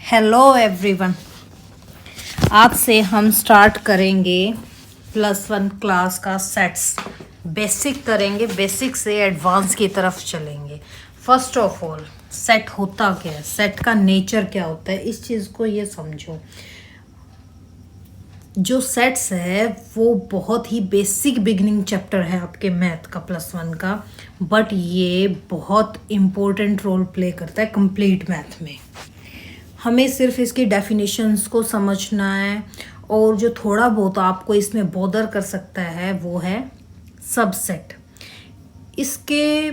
Hello everyone. आज से हम स्टार्ट करेंगे +1 क्लास का सेट्स। बेसिक करेंगे, बेसिक से एडवांस की तरफ चलेंगे। फर्स्ट ऑफ ऑल, सेट होता क्या है, सेट का नेचर क्या होता है, इस चीज़ को ये समझो। जो सेट्स है वो बहुत ही बेसिक बिगनिंग चैप्टर है आपके मैथ का +1 का, बट ये बहुत इम्पोर्टेंट रोल प्ले करता है कंप्लीट मैथ में। हमें सिर्फ इसकी डेफिनेशंस को समझना है, और जो थोड़ा बहुत आपको इसमें बॉदर कर सकता है वो है सबसेट। इसके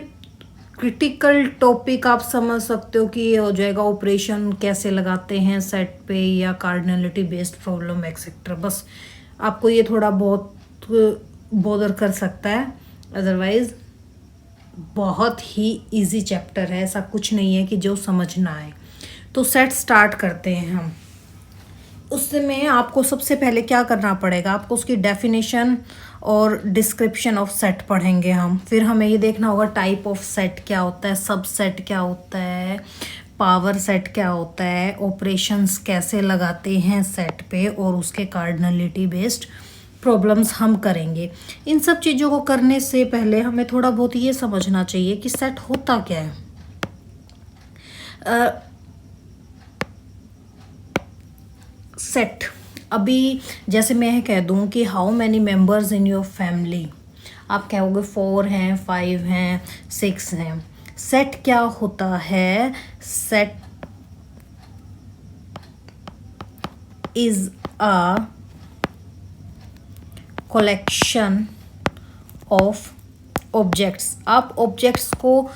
क्रिटिकल टॉपिक आप समझ सकते हो कि ये हो जाएगा ऑपरेशन कैसे लगाते हैं सेट पे, या कार्डिनलिटी बेस्ड प्रॉब्लम एक्सेट्रा। बस आपको ये थोड़ा बहुत बॉदर कर सकता है, अदरवाइज बहुत ही इजी चैप्टर है। ऐसा कुछ नहीं है कि जो समझना है। तो सेट स्टार्ट करते हैं हम। उसमें आपको सबसे पहले क्या करना पड़ेगा, आपको उसकी डेफिनेशन और डिस्क्रिप्शन ऑफ सेट पढ़ेंगे हम। फिर हमें ये देखना होगा टाइप ऑफ सेट क्या होता है, सब सेट क्या होता है, पावर सेट क्या होता है, ऑपरेशंस कैसे लगाते हैं सेट पे, और उसके कार्डिनलिटी बेस्ड प्रॉब्लम्स हम करेंगे। इन सब चीज़ों को करने से पहले हमें थोड़ा बहुत ये समझना चाहिए कि सेट होता क्या है। सेट, अभी जैसे मैं कह दूं कि how many members in your family, आप कहोगे 4 हैं, 5 हैं, 6 हैं। सेट क्या होता है, set is a collection of objects. आप ऑब्जेक्ट्स को,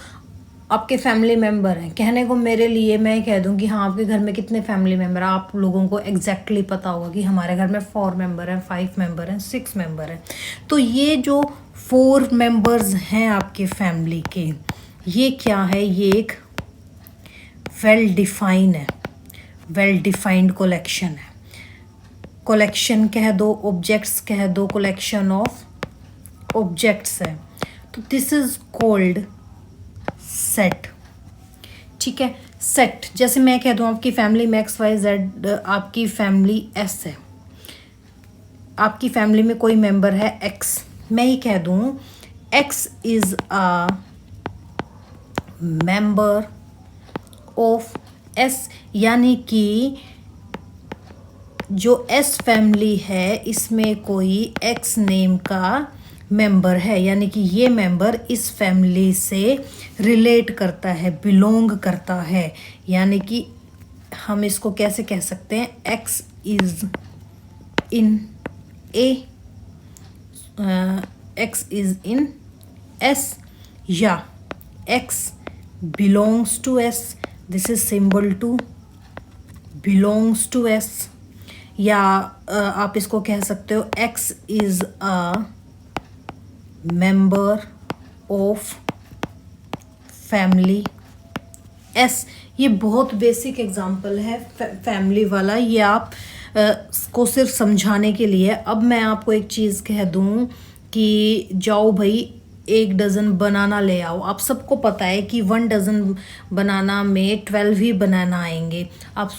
आपके फैमिली मेम्बर हैं, कहने को मेरे लिए मैं कह दूं कि हाँ आपके घर में कितने फैमिली मेम्बर हैं, आप लोगों को एग्जैक्टली पता होगा कि हमारे घर में 4 मेम्बर हैं, 5 मेम्बर हैं, 6 मेम्बर हैं। तो ये जो 4 मेम्बर्स हैं आपके फैमिली के, ये क्या है, ये एक वेल डिफाइन है, वेल डिफाइंड कलेक्शन है। कलेक्शन कह दो, ऑब्जेक्ट्स कह दो, कलेक्शन ऑफ ऑब्जेक्ट्स है। तो दिस इज कॉल्ड सेट। ठीक है, सेट जैसे मैं कह दूं आपकी फैमिली में XYZ, आपकी फैमिली S है, आपकी फैमिली में कोई मेंबर है X, मैं ही कह दूं X is a member of S, यानी कि जो S फैमिली है इसमें कोई X नेम का मेंबर है, यानी कि ये मेंबर इस फैमिली से रिलेट करता है, बिलोंग करता है। यानी कि हम इसको कैसे कह सकते हैं, X is in A, X is in S, या X belongs to S, this is symbol to belongs to S। या आप इसको कह सकते हो X is a member of family S। ये बहुत बेसिक एग्जांपल है फैमिली वाला, ये आप को सिर्फ समझाने के लिए। अब मैं आपको एक चीज़ कह दूं कि जाओ भाई 1 डज़न बनाना ले आओ। आप सबको पता है कि 1 डज़न बनाना में 12 ही बनाना आएंगे। आप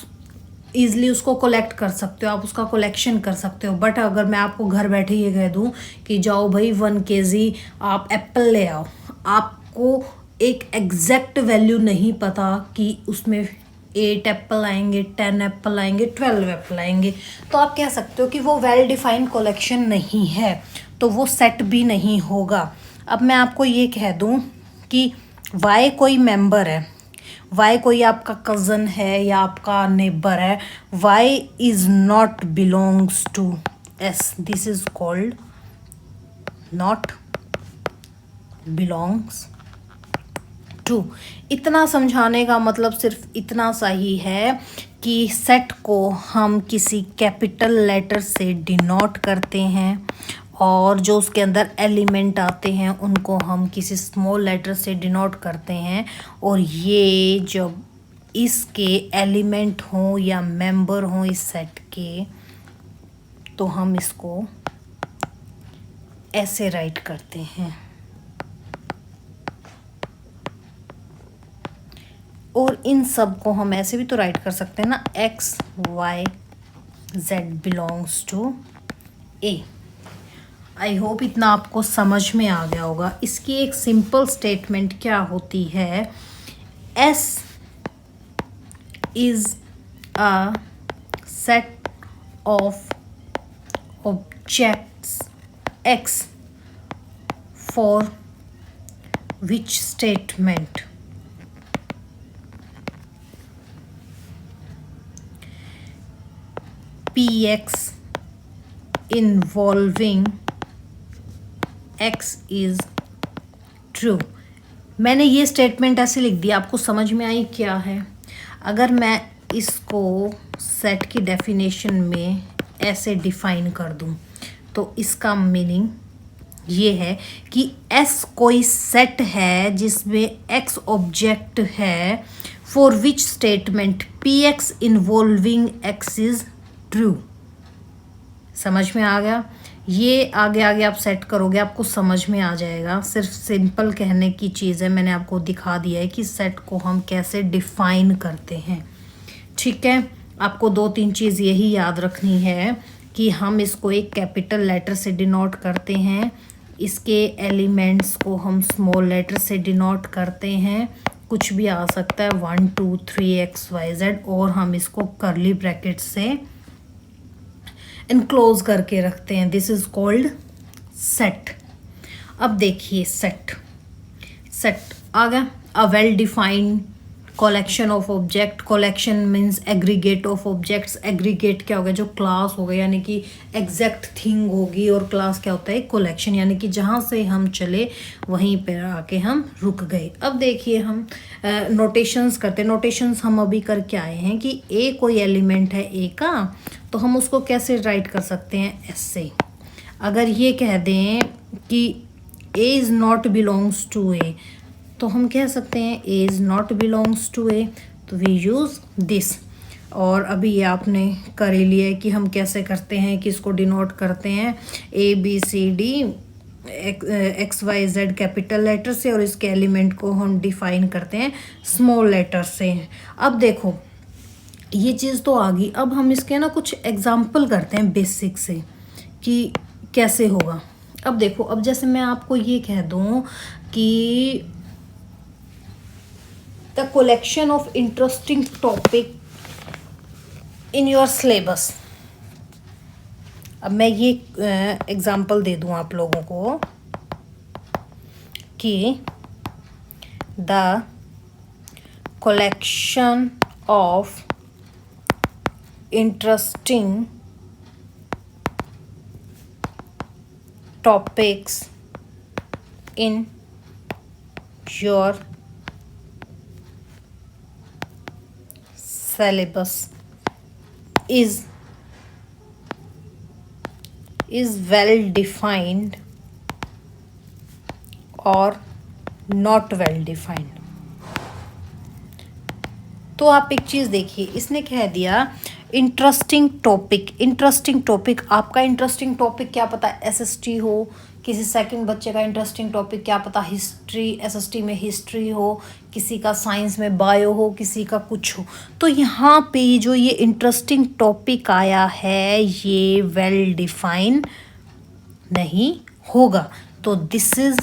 ईज़िली उसको कलेक्ट कर सकते हो, आप उसका कलेक्शन कर सकते हो। बट अगर मैं आपको घर बैठे ये कह दूं कि जाओ भाई 1 kg आप एप्पल ले आओ, आपको एक एग्जैक्ट वैल्यू नहीं पता कि उसमें 8 एप्पल आएंगे, 10 एप्पल आएंगे, 12 एप्पल आएंगे, तो आप कह सकते हो कि वो वेल डिफाइंड कलेक्शन नहीं है, तो वो सेट भी नहीं होगा। अब मैं आपको ये कह दूं कि Y कोई मेंबर है, Y कोई आपका कज़न है या आपका नेबर है, Y is not belongs to S, this is called not belongs to. इतना समझाने का मतलब सिर्फ इतना सा ही है कि सेट को हम किसी कैपिटल लेटर से डिनोट करते हैं, और जो उसके अंदर एलिमेंट आते हैं उनको हम किसी स्मॉल लेटर से डिनोट करते हैं। और ये जब इसके एलिमेंट हों या मेंबर हों इस सेट के, तो हम इसको ऐसे राइट करते हैं। और इन सब को हम ऐसे भी तो राइट कर सकते हैं ना, x y z belongs to a. I hope इतना आपको समझ में आ गया होगा। इसकी एक सिंपल स्टेटमेंट क्या होती है, S is a set of objects x for which statement px involving x is true। मैंने ये स्टेटमेंट ऐसे लिख दिया, आपको समझ में आई क्या है? अगर मैं इसको सेट की डेफिनेशन में ऐसे डिफाइन कर दूं तो इसका मीनिंग ये है कि S कोई सेट है जिसमें X ऑब्जेक्ट है, for which statement px involving x is true. समझ में आ गया? ये आगे आगे आप सेट करोगे आपको समझ में आ जाएगा। सिर्फ सिंपल कहने की चीज़ है, मैंने आपको दिखा दिया है कि सेट को हम कैसे डिफाइन करते हैं। ठीक है, आपको 2-3 चीज़ यही याद रखनी है कि हम इसको एक कैपिटल लेटर से डिनोट करते हैं, इसके एलिमेंट्स को हम स्मॉल लेटर से डिनोट करते हैं, कुछ भी आ सकता है 1 2 3 XYZ, और हम इसको करली ब्रैकेट से इनक्लोज करके रखते हैं। This is called set. अब देखिए सेट आ गया, a well defined collection of object. Collection means aggregate of objects. Aggregate क्या हो गया, जो क्लास हो गया, यानी कि एग्जैक्ट थिंग होगी, और क्लास क्या होता है, कलेक्शन, यानी कि जहाँ से हम चले वहीं पर आके हम रुक गए। अब देखिए हम नोटेशंस करते हैं। नोटेशंस हम अभी करके आए हैं कि ए कोई एलिमेंट है ए का, तो हम उसको कैसे राइट कर सकते हैं, ऐसे। अगर ये कह दें कि a is not belongs to A, तो हम कह सकते हैं a is not belongs to A, तो वी यूज़ दिस। और अभी ये आपने कर ही लिया है कि हम कैसे करते हैं, कि इसको डिनोट करते हैं ABCD XYZ कैपिटल लेटर से, और इसके एलिमेंट को हम डिफाइन करते हैं स्मॉल लेटर से। अब देखो ये चीज़ तो आ गई, अब हम इसके ना कुछ एग्जाम्पल करते हैं बेसिक से कि कैसे होगा। अब देखो, अब जैसे मैं आपको ये कह दूं कि the collection of interesting topic in your syllabus. अब मैं ये एग्जाम्पल दे दूं आप लोगों को कि the collection of interesting topics in your syllabus is well defined or not well defined। तो आप एक चीज़ देखिए, इसने कह दिया इंटरेस्टिंग टॉपिक। इंटरेस्टिंग टॉपिक, आपका इंटरेस्टिंग टॉपिक क्या पता SST हो, किसी सेकंड बच्चे का इंटरेस्टिंग टॉपिक क्या पता हिस्ट्री, SST में हिस्ट्री हो, किसी का साइंस में बायो हो, किसी का कुछ हो। तो यहाँ पे जो ये इंटरेस्टिंग टॉपिक आया है ये वेल डिफाइन नहीं होगा, तो this is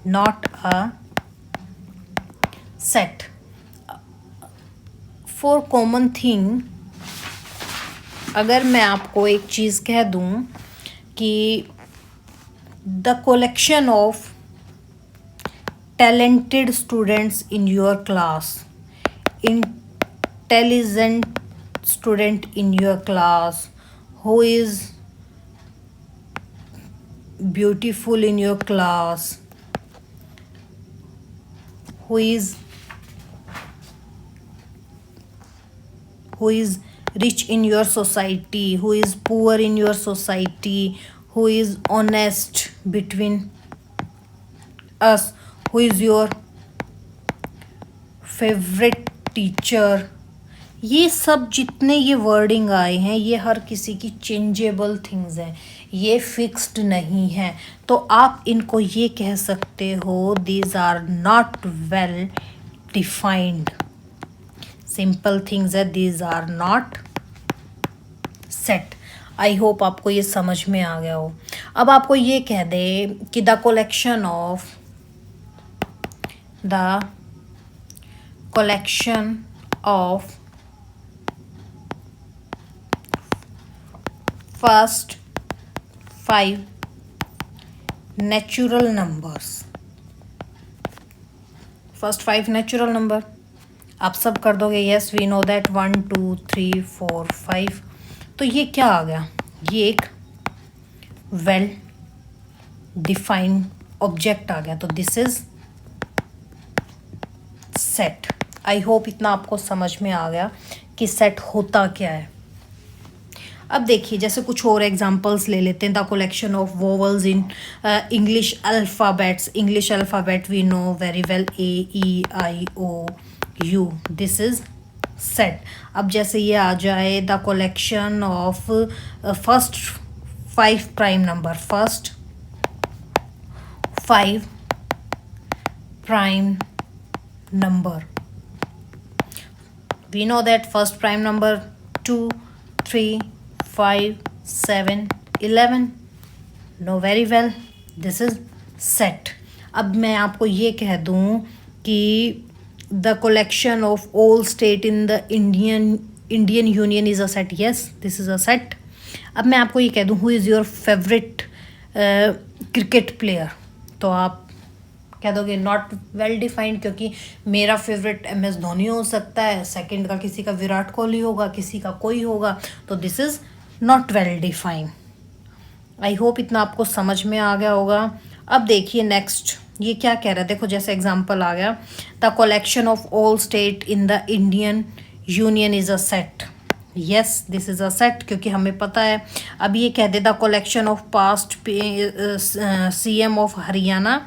not a set. For common thing, अगर मैं आपको एक चीज़ कह दूं कि the collection of talented students in your class, intelligent student in your class, who is beautiful in your class, who is rich in your society, who is poor in your society, who is honest between us, who is your favorite teacher। ये सब जितने ये wording आए हैं ये हर किसी की changeable things हैं, ये फिक्स्ड नहीं है, तो आप इनको ये कह सकते हो these are not well defined. Simple things है, these are not set. I hope आपको ये समझ में आ गया हो। अब आपको ये कह दे कि the collection of first 5 natural numbers, first 5 natural number आप सब कर दोगे। Yes we know that 1 2 3 4 5। तो ये क्या आ गया, ये एक वेल डिफाइंड ऑब्जेक्ट आ गया, तो this is set. I hope इतना आपको समझ में आ गया कि सेट होता क्या है। अब देखिए जैसे कुछ और एग्जांपल्स ले लेते हैं। The collection of vowels in English alphabets, English alphabet we know very well, AEIOU, this is set. अब जैसे ये आ जाए the collection of first 5 prime number, first 5 prime number, we know that first prime number 2 3 5 7 11, know very well, this is set। अब मैं आपको ये कह दूं कि the collection of all state in the Indian union is a set, yes this is a set. अब मैं आपको ये कह दूं who is your favourite cricket player, तो आप कह दोगे नॉट वेल डिफाइंड, क्योंकि मेरा फेवरेट MS धोनी हो सकता है, सेकंड का किसी का विराट कोहली होगा, किसी का कोई होगा, तो this is not well defined. I hope इतना आपको समझ में आ गया होगा। अब देखिए नेक्स्ट ये क्या कह रहा है, देखो जैसे एग्जांपल आ गया the collection of all state in the Indian union is a set, yes this is a set, क्योंकि हमें पता है। अब ये कह दे the collection of past CM of Haryana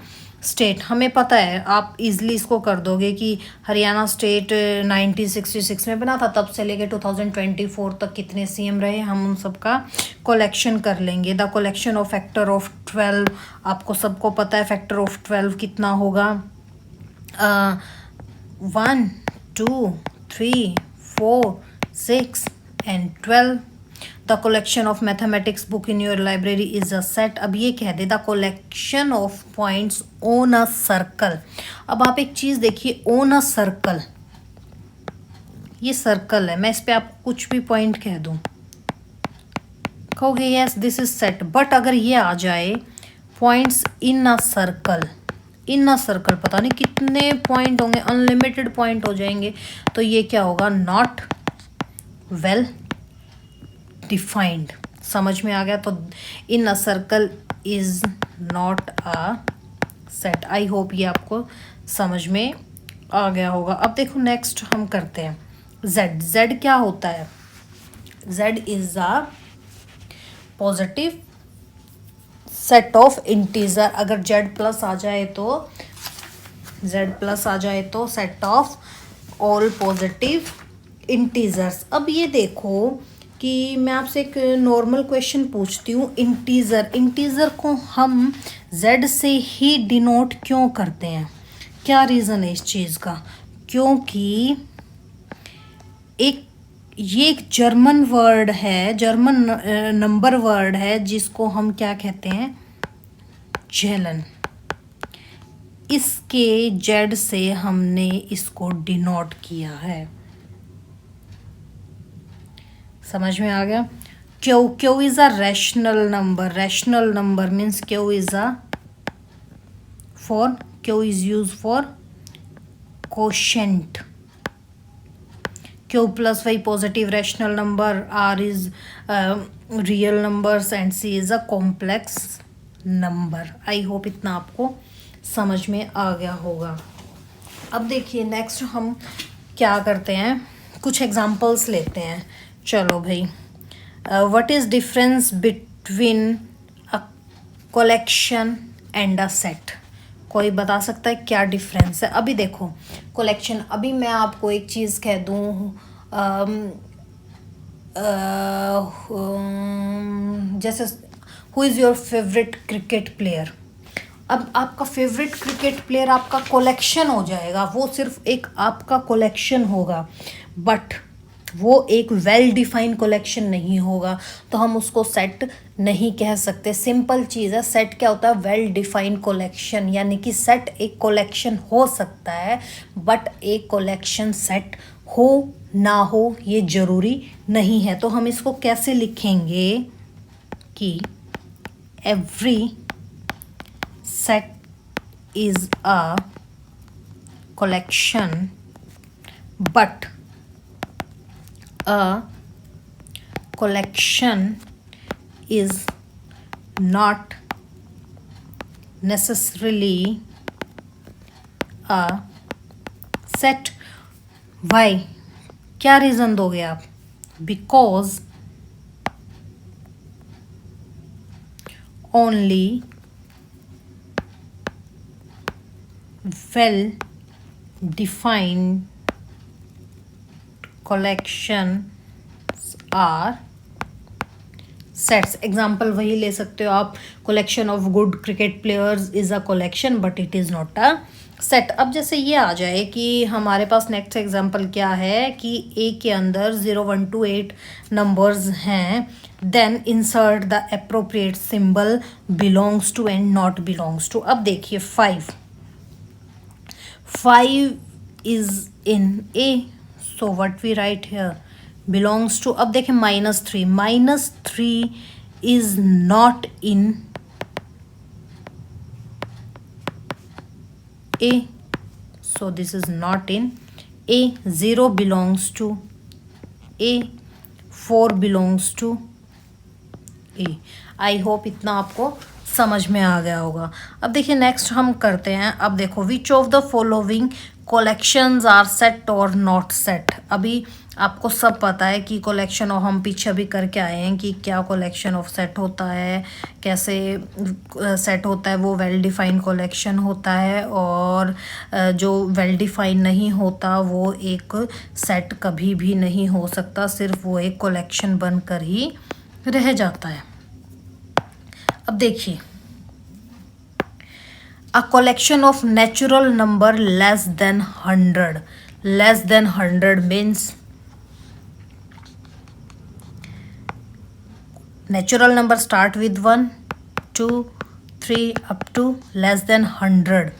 state, हमें पता है, आप इजली इसको कर दोगे कि हरियाणा स्टेट 1966 में बना था, तब से लेके 2024 तक कितने CM रहे, हम उन सब का कलेक्शन कर लेंगे। The collection of factor of 12, आपको सबको पता है फैक्टर ऑफ 12 कितना होगा, 1 2 3 4 6 and 12। The collection of mathematics book in your library is a set. अब ये कह दे the collection of points on a circle. अब आप एक चीज़ देखिए, ऑन अ सर्कल, ये सर्कल है, मैं इस पर आपको कुछ भी पॉइंट कह दूं, कहोगे yes this is set. But अगर ये आ जाए points in a circle, in a circle पता नहीं कितने पॉइंट होंगे, अनलिमिटेड पॉइंट हो जाएंगे, तो ये क्या होगा, नॉट वेल डिफाइंड। समझ में आ गया, तो in a circle is not a set. I hope ये आपको समझ में आ गया होगा। अब देखो नेक्स्ट हम करते हैं जेड। जेड क्या होता है, Z is a positive set of integer. अगर जेड प्लस आ जाए तो, जेड प्लस आ जाए तो set of all positive integers. अब ये देखो कि मैं आपसे एक नॉर्मल क्वेश्चन पूछती हूँ, इंटीजर, इंटीजर को हम जेड से ही डिनोट क्यों करते हैं, क्या रीज़न है इस चीज़ का, क्योंकि ये एक जर्मन वर्ड है, जर्मन नंबर वर्ड है, जिसको हम क्या कहते हैं, जेलन। इसके जेड से हमने इसको डिनोट किया है। समझ में आ गया। Q is a rational number, rational number means Q is a for, Q is use for quotient, Q plus Y positive rational number, R is real numbers and C is a complex number। I hope इतना आपको समझ में आ गया होगा। अब देखिए next हम क्या करते हैं, कुछ एग्जांपल्स लेते हैं। चलो भाई, what is difference between a collection and a set, कोई बता सकता है क्या डिफरेंस है। अभी देखो कलेक्शन, अभी मैं आपको एक चीज़ कह दूँ, जैसे who is your favourite cricket player. अब आपका फेवरेट क्रिकेट प्लेयर आपका कलेक्शन हो जाएगा, वो सिर्फ एक आपका कलेक्शन होगा, बट वो एक वेल डिफाइंड कलेक्शन नहीं होगा, तो हम उसको सेट नहीं कह सकते। सिंपल चीज़ है, सेट क्या होता है, वेल डिफाइंड कलेक्शन। यानी कि सेट एक कलेक्शन हो सकता है, बट एक कलेक्शन सेट हो ना हो ये ज़रूरी नहीं है। तो हम इसको कैसे लिखेंगे कि every set is a collection but a collection is not necessarily a set। why, क्या रीज़न दोगे आप? because only well defined collections are sets। Example वही ले सकते हो आप, collection of good cricket players is a collection but it is not a set। अब जैसे ये आ जाए कि हमारे पास नेक्स्ट एग्जाम्पल क्या है कि ए के अंदर 0 1 to 8 नंबर्स हैं, then insert the appropriate symbol belongs to and not belongs to. अब देखिए 5 is in A, so what we write here, belongs to। अब देखें -3 is not in A, so this is not in A। 0 belongs to A, 4 belongs to A। I hope इतना आपको समझ में आ गया होगा। अब देखिए नेक्स्ट हम करते हैं। अब देखो, which of the following collections are set और नॉट सेट। अभी आपको सब पता है कि कलेक्शन ऑफ, हम पीछे भी करके आए हैं कि क्या कलेक्शन ऑफ सेट होता है, कैसे सेट होता है, वो वेल डिफाइंड कलेक्शन होता है, और जो वेल डिफाइंड नहीं होता वो एक सेट कभी भी नहीं हो सकता, सिर्फ वो एक कलेक्शन बनकर ही रह जाता है। अब देखिए, a collection of natural number less than 100। Less than 100 means natural number start with 1 2 3 up to less than 100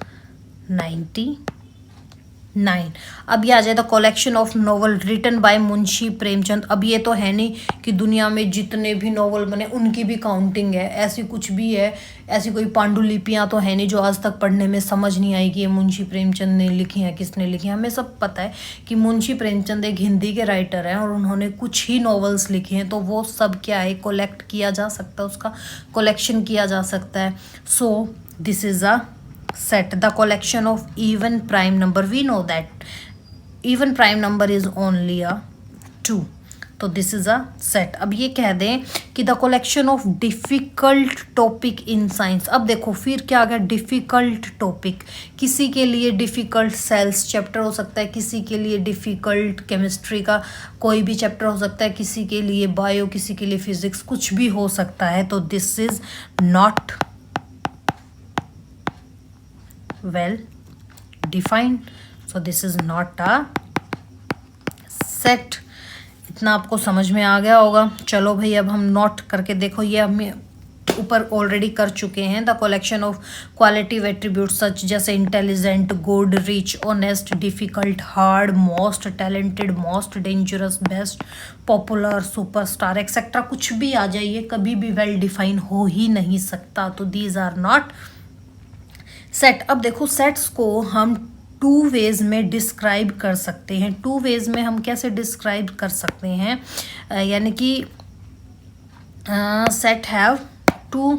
99। अब ये आ जाए the collection of novel written by Munshi Premchand. अब ये तो है नहीं कि दुनिया में जितने भी नॉवल बने उनकी भी काउंटिंग है, ऐसी कुछ भी है, ऐसी कोई पांडुलिपियाँ तो है नहीं जो आज तक पढ़ने में समझ नहीं आई कि ये मुंशी प्रेमचंद ने लिखी हैं, किसने लिखी हैं। हमें सब पता है कि मुंशी प्रेमचंद एक हिंदी के राइटर हैं और उन्होंने कुछ ही नॉवेल्स लिखे हैं, तो वो सब क्या है, कलेक्ट किया जा सकता है, उसका कलेक्शन किया जा सकता है। So this is a set। the collection of even prime number, we know that even prime number is only a 2, तो this is a set। अब ये कह दें कि the collection of difficult topic in science। अब देखो फिर क्या आ गया, difficult topic। किसी के लिए difficult cells चैप्टर हो सकता है, किसी के लिए difficult chemistry का कोई भी चैप्टर हो सकता है, किसी के लिए बायो, किसी के लिए फिजिक्स, कुछ भी हो सकता है। तो this is not well defined, so this is not a set। इतना आपको समझ में आ गया होगा। चलो भाई अब हम नोट करके देखो, ये हम ऊपर ऑलरेडी कर चुके हैं। The collection of qualitative attribute सच जैसे intelligent, good, rich, honest, difficult, hard, most talented, most dangerous, best, popular, superstar etcetera, कुछ भी आ जाइए, कभी भी वेल डिफाइन हो ही नहीं सकता। तो दीज आर नॉट सेट। अब देखो सेट्स को हम 2 वेज में डिस्क्राइब कर सकते हैं। 2 वेज में हम कैसे डिस्क्राइब कर सकते हैं, यानी कि सेट हैव 2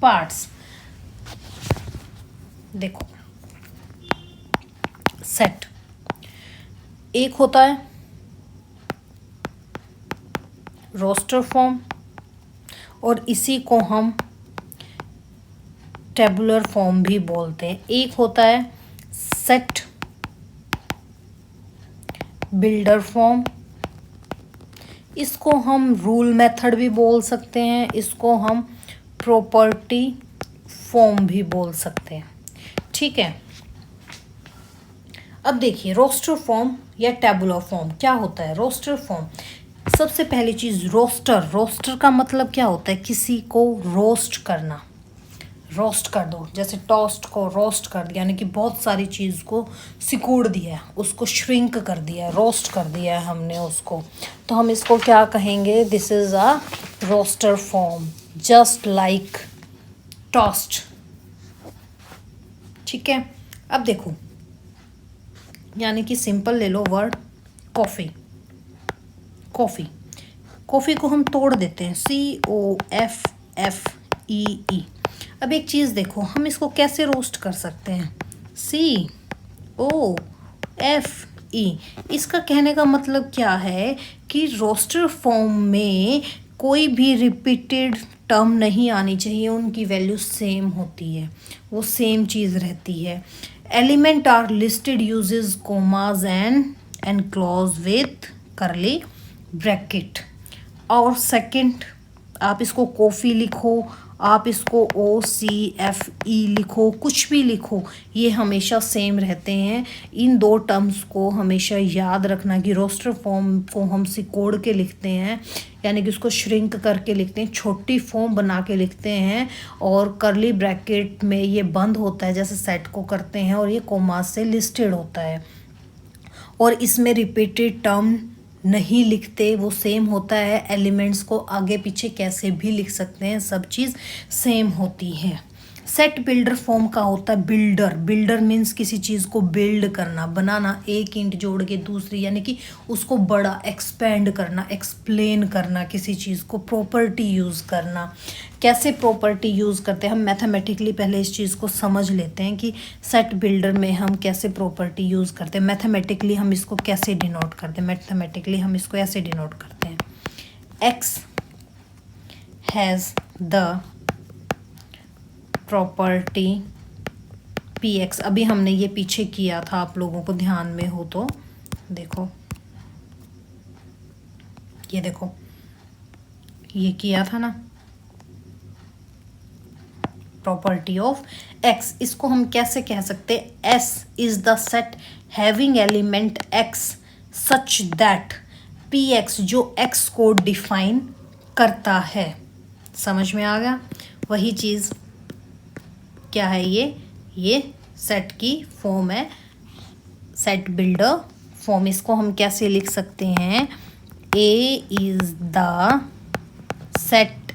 पार्ट्स। देखो सेट एक होता है रोस्टर फॉर्म, और इसी को हम टेबुलर फॉर्म भी बोलते हैं। एक होता है सेट बिल्डर फॉर्म, इसको हम रूल मेथड भी बोल सकते हैं, इसको हम प्रॉपर्टी फॉर्म भी बोल सकते हैं, ठीक है। अब देखिए रोस्टर फॉर्म या टैबुलर फॉर्म क्या होता है। रोस्टर फॉर्म, सबसे पहली चीज रोस्टर, रोस्टर का मतलब क्या होता है, किसी को रोस्ट करना, रोस्ट कर दो, जैसे टोस्ट को रोस्ट कर दिया, यानी कि बहुत सारी चीज़ को सिकुड़ दिया, उसको श्रिंक कर दिया, रोस्ट कर दिया है हमने उसको, तो हम इसको क्या कहेंगे, this is a roster form, just like toast, ठीक है। अब देखो, यानी कि सिंपल ले लो वर्ड कॉफ़ी, कॉफ़ी, कॉफ़ी को हम तोड़ देते हैं, COFFEE। अब एक चीज़ देखो, हम इसको कैसे रोस्ट कर सकते हैं, COFE। इसका कहने का मतलब क्या है कि रोस्टर फॉर्म में कोई भी रिपीटेड टर्म नहीं आनी चाहिए, उनकी वैल्यू सेम होती है, वो सेम चीज़ रहती है। Element are listed uses commas and closed with curly bracket. और सेकंड, आप इसको कॉफ़ी लिखो, आप इसको OCFE लिखो, कुछ भी लिखो, ये हमेशा सेम रहते हैं। इन दो टर्म्स को हमेशा याद रखना कि रोस्टर फॉर्म को हम सिकोड़ के लिखते हैं, यानी कि उसको श्रिंक करके लिखते हैं, छोटी फॉर्म बना के लिखते हैं, और करली ब्रैकेट में ये बंद होता है जैसे सेट को करते हैं, और ये कोमा से लिस्टेड होता है, और इसमें रिपीटेड टर्म नहीं लिखते, वो सेम होता है। एलिमेंट्स को आगे पीछे कैसे भी लिख सकते हैं, सब चीज़ सेम होती है। सेट बिल्डर फॉर्म का होता है बिल्डर, बिल्डर मीन्स किसी चीज़ को बिल्ड करना, बनाना, एक ईंट जोड़ के दूसरी, यानी कि उसको बड़ा एक्सपेंड करना, एक्सप्लेन करना किसी चीज़ को, प्रॉपर्टी यूज़ करना। कैसे प्रॉपर्टी यूज़ करते हैं हम मैथमेटिकली, पहले इस चीज़ को समझ लेते हैं कि सेट बिल्डर में हम कैसे प्रॉपर्टी यूज़ करते हैं। मैथमेटिकली हम इसको कैसे डिनोट करते हैं, मैथमेटिकली हम इसको ऐसे डिनोट करते हैं, X has the property PX। अभी हमने ये पीछे किया था, आप लोगों को ध्यान में हो तो देखो, ये देखो, ये किया था ना, प्रॉपर्टी ऑफ X। इसको हम कैसे कह सकते हैं, S is the set having element X such that PX, जो X को डिफाइन करता है। समझ में आ गया, वही चीज़ क्या है, ये सेट की फॉर्म है, सेट बिल्डर फॉर्म। इसको हम कैसे लिख सकते हैं, A is the set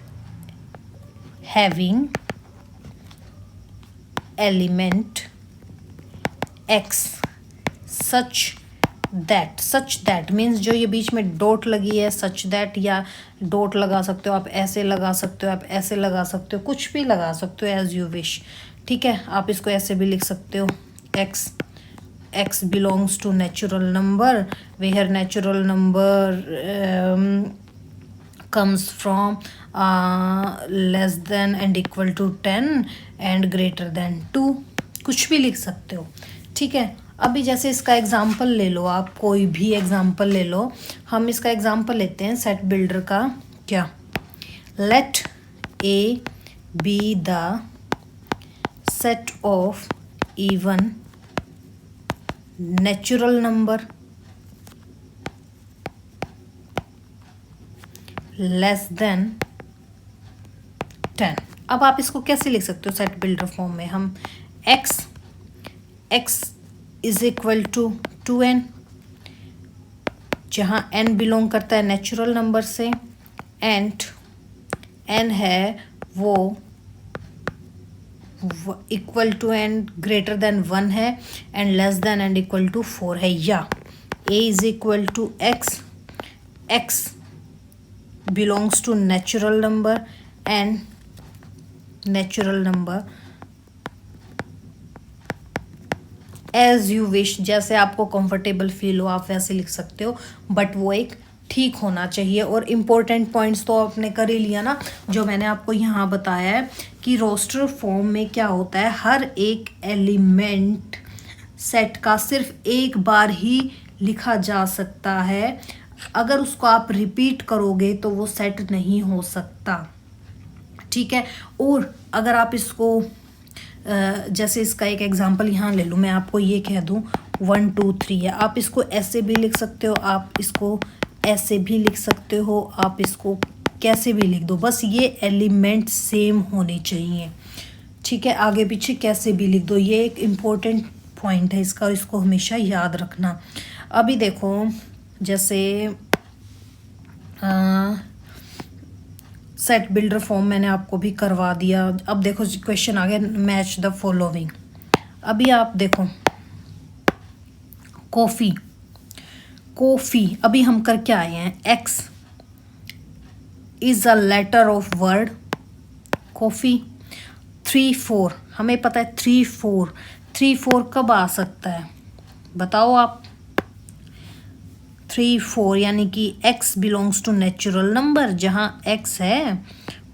having element X such that, such that means जो ये बीच में डॉट लगी है, सच दैट, या डॉट लगा सकते हो आप, ऐसे लगा सकते हो आप, ऐसे लगा सकते हो, कुछ भी लगा सकते हो एज यू विश, ठीक है। आप इसको ऐसे भी लिख सकते हो, X belongs to natural number, where natural number comes from less than and equal to 10 and greater than 2, कुछ भी लिख सकते हो, ठीक है। अभी जैसे इसका एग्जाम्पल ले लो, आप कोई भी एग्जाम्पल ले लो, हम इसका एग्जाम्पल लेते हैं सेट बिल्डर का, क्या, let A be the set of even natural number less than 10। अब आप इसको कैसे लिख सकते हो सेट बिल्डर फॉर्म में, हम x is equal to 2n, जहाँ n बिलोंग करता है नेचुरल नंबर से, एंड n है वो equal to and greater than 1 है, and less than and equal to 4 है, या a is equal to x belongs to natural number and natural number as you wish, जैसे आपको कंफर्टेबल फील हो आप वैसे लिख सकते हो, बट वो एक ठीक होना चाहिए। और इम्पोर्टेंट पॉइंट्स तो आपने कर ही लिया ना, जो मैंने आपको यहाँ बताया है कि रोस्टर फॉर्म में क्या होता है, हर एक एलिमेंट सेट का सिर्फ एक बार ही लिखा जा सकता है, अगर उसको आप रिपीट करोगे तो वो सेट नहीं हो सकता। ठीक है। और अगर आप इसको जैसे इसका एक एग्जांपल यहाँ ले लूँ, मैं आपको ये कह दूँ 1 2 3 है, आप इसको ऐसे भी लिख सकते हो, आप इसको ऐसे भी लिख सकते हो, आप इसको कैसे भी लिख दो, बस ये एलिमेंट सेम होने चाहिए। ठीक है, आगे पीछे कैसे भी लिख दो, ये एक इम्पोर्टेंट पॉइंट है इसका, इसको हमेशा याद रखना। अभी देखो जैसे सेट बिल्डर फॉर्म मैंने आपको भी करवा दिया। अब देखो क्वेश्चन आ गया मैच द फॉलोइंग। अभी आप देखो कॉफ़ी, कॉफ़ी अभी हम करके आए हैं, x is a letter of word coffee. 3 4 हमें पता है 3 4 कब आ सकता है बताओ आप। 3 4 यानी कि x belongs to natural number, जहाँ x है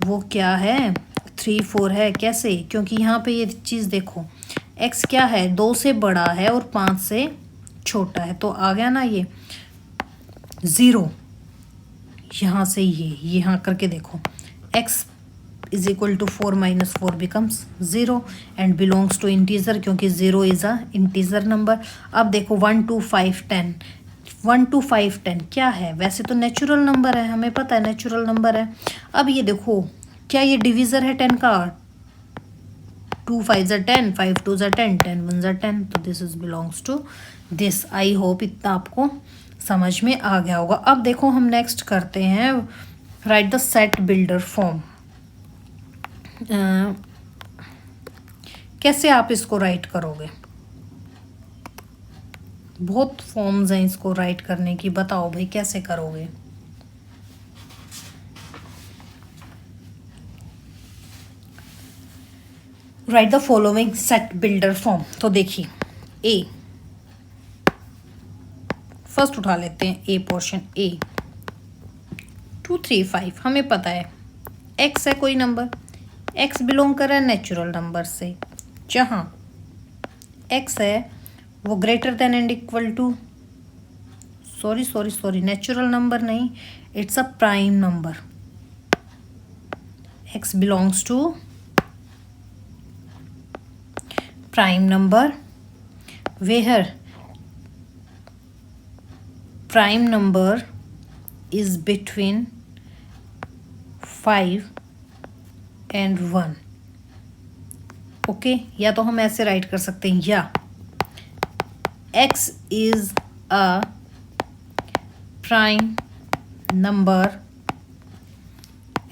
वो क्या है 3 4 है। कैसे? क्योंकि यहाँ पे ये चीज़ देखो x क्या है 2 से बड़ा है और 5 से छोटा है, तो आ गया ना ये 0। यहाँ से ये यहाँ करके देखो x is equal to 4 minus 4 becomes 0 and belongs to integer, क्योंकि 0 इज़ अ इंटीजर नंबर। अब देखो 1 2 5 10, 1 2 5 10 क्या है? वैसे तो नेचुरल नंबर है, हमें पता है नेचुरल नंबर है। अब ये देखो क्या ये डिविज़र है 10 का? 2 5 10, 5 2 10, 10 1 10, तो this is belongs to this. I hope इतना आपको समझ में आ गया होगा। अब देखो हम नेक्स्ट करते हैं right the set builder form. कैसे आप इसको राइट करोगे? बहुत फॉर्म्स हैं इसको राइट करने की, बताओ भाई कैसे करोगे? Right the following set builder form. तो देखिए ए फर्स्ट उठा लेते हैं, ए पोर्शन ए 2 3 5 हमें पता है एक्स है कोई नंबर, एक्स बिलोंग कर रहा है नेचुरल नंबर से, जहाँ एक्स है वो greater than and equal to sorry natural number नहीं, it's a prime number. X belongs to prime number where prime number is between 5 and 1। Okay, या तो हम ऐसे राइट कर सकते हैं, या x is a prime number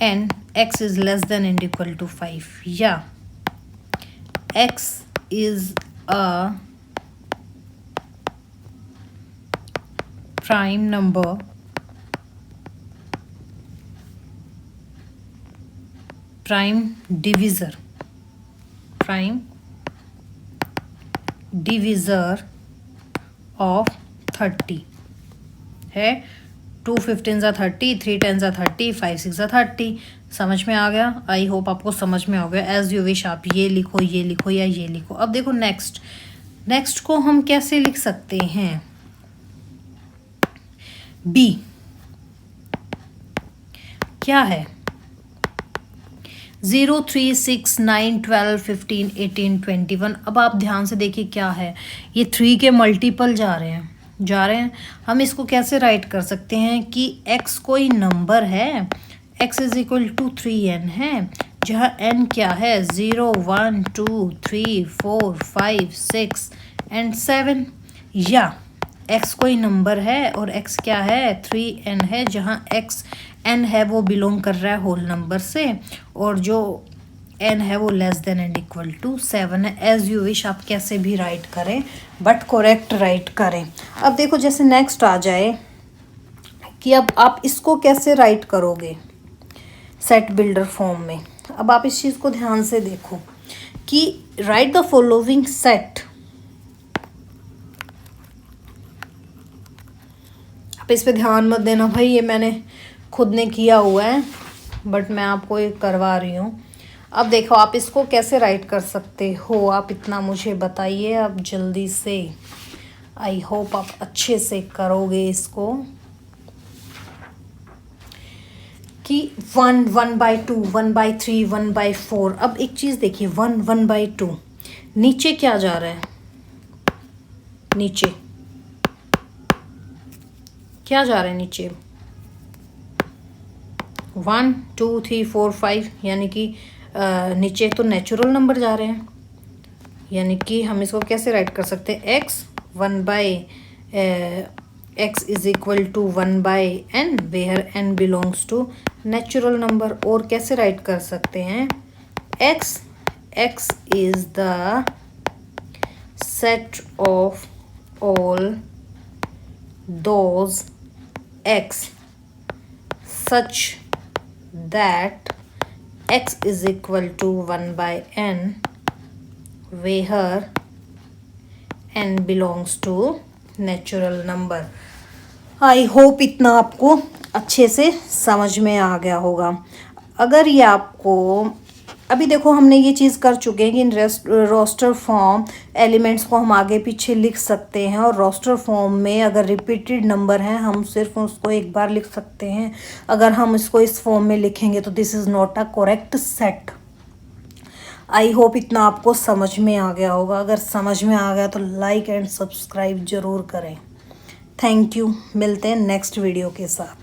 and x is less than and equal to 5, या x is a prime number prime divisor of 30 है। 2 15 30, 3 10 30, 5 6 30। समझ में आ गया? आई होप आपको समझ में आ गया। एज यू विश, आप ये लिखो या ये लिखो। अब देखो नेक्स्ट को हम कैसे लिख सकते हैं? बी क्या है? 0 3 6 9 12 15 18 21। अब आप ध्यान से देखिए क्या है, ये 3 के मल्टीपल जा रहे हैं। हम इसको कैसे राइट कर सकते हैं कि x कोई नंबर है, x is equal to 3n है, जहाँ n क्या है 0 1 2 3 4 5 6 एंड 7, या x कोई नंबर है और x क्या है 3n है, जहाँ x n है वो बिलोंग कर रहा है होल नंबर से, और जो n है वो less than and equal to 7 है। एज यू विश, आप कैसे भी राइट करें बट करेक्ट राइट करें। अब देखो जैसे नेक्स्ट आ जाए कि अब आप इसको कैसे राइट करोगे सेट बिल्डर फॉर्म में। अब आप इस चीज़ को ध्यान से देखो कि राइट द फॉलोइंग सेट। आप इस पे ध्यान मत देना भाई, ये मैंने खुद ने किया हुआ है बट मैं आपको ये करवा रही हूँ। अब देखो आप इसको कैसे राइट कर सकते हो, आप इतना मुझे बताइए अब जल्दी से। आई होप आप अच्छे से करोगे इसको कि 1 1/2 1/3 1/4। अब एक चीज़ देखिए, 1 1/2 नीचे क्या जा रहा है, नीचे क्या जा रहा है, नीचे 1 2 3 4 5, यानी कि नीचे तो नेचुरल नंबर जा रहे हैं, यानी कि हम इसको कैसे राइट कर सकते हैं, x is equal to 1/n where n belongs to natural number. और कैसे राइट कर सकते हैं, x is the set of all those x such that x is equal to 1/n where n belongs to natural number। I hope इतना आपको अच्छे से समझ में आ गया होगा। अगर ये आपको, अभी देखो हमने ये चीज़ कर चुके हैं कि इन रोस्टर फॉर्म एलिमेंट्स को हम आगे पीछे लिख सकते हैं, और रोस्टर फॉर्म में अगर रिपीटेड नंबर हैं हम सिर्फ उसको एक बार लिख सकते हैं। अगर हम इसको इस फॉर्म में लिखेंगे तो this is not a correct set. I hope इतना आपको समझ में आ गया होगा। अगर समझ में आ गया तो लाइक एंड सब्सक्राइब ज़रूर करें। थैंक यू, मिलते हैं नेक्स्ट वीडियो के साथ।